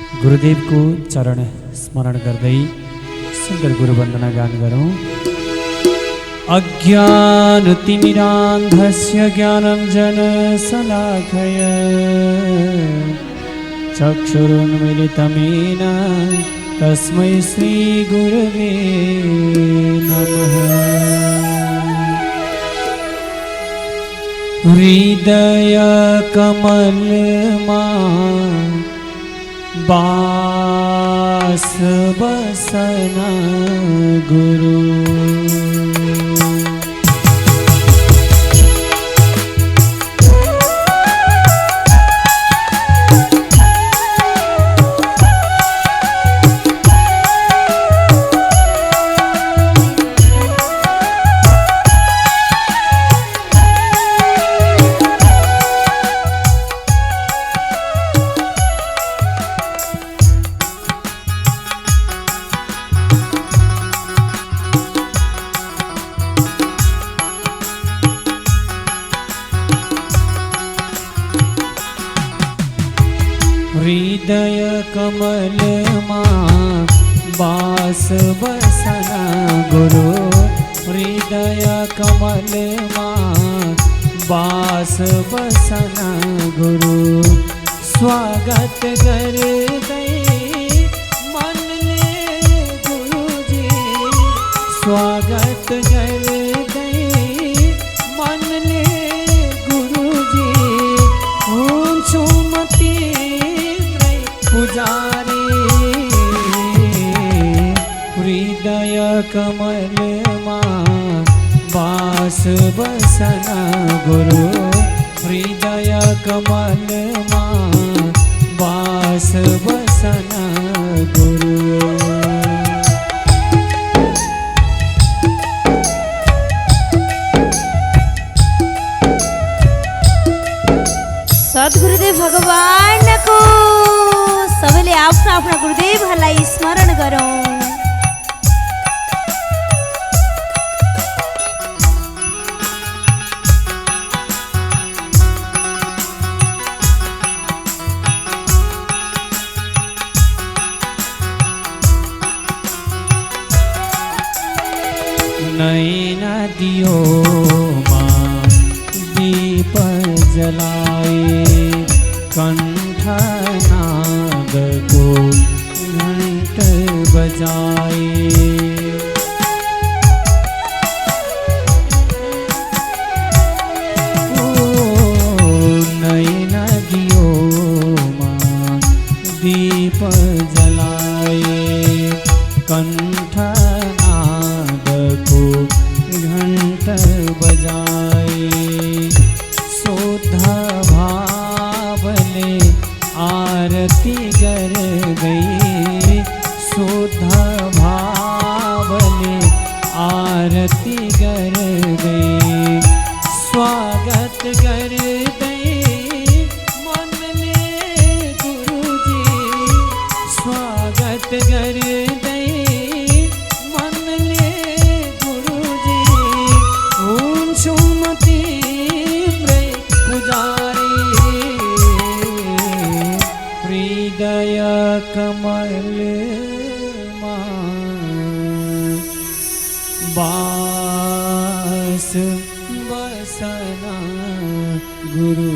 गुरुदेव को चरण स्मरण गर्दै सुन्दर गुरुवन्दना गान गरौँ। अज्ञानतिमिरान्धस्य ज्ञानञ्जनशलाखय चक्षुरुन्मीलितमेन तस्मै श्रीगुरवे नमः। हृदयकमलमा बास बसना गुरु। हृदय कमलमा बास बसना गुरु। हृदय कमलमा बास बसना गुरु। स्वागत कर दे मन ले गुरु जी। स्वागत कर दे मन ले गुरु जी। सुमति पुजारी हृदय कमलमा बास बसना गुरु। हृदय कमलमा बास बसना गुरु। सद्गुरुदेव भगवान को सबैले आफ्ना आफ्ना गुरुदेवहरूलाई स्मरण गरौँ। नैन दियो दीप जलाए कंठनाद को घंट बजाए। ओ नैन दियो दीप जलाए कंठनाद को घंट बजाए। शुद्ध भावले आरती कर गई। शुद्ध भावले आरती कर गई। स्वागत कर गई मन ले गुरु जी। स्वागत कर गई मन ले गुरु जी। ओम सुमति पुजारी हृदय कमलमा बास बसना गुरु।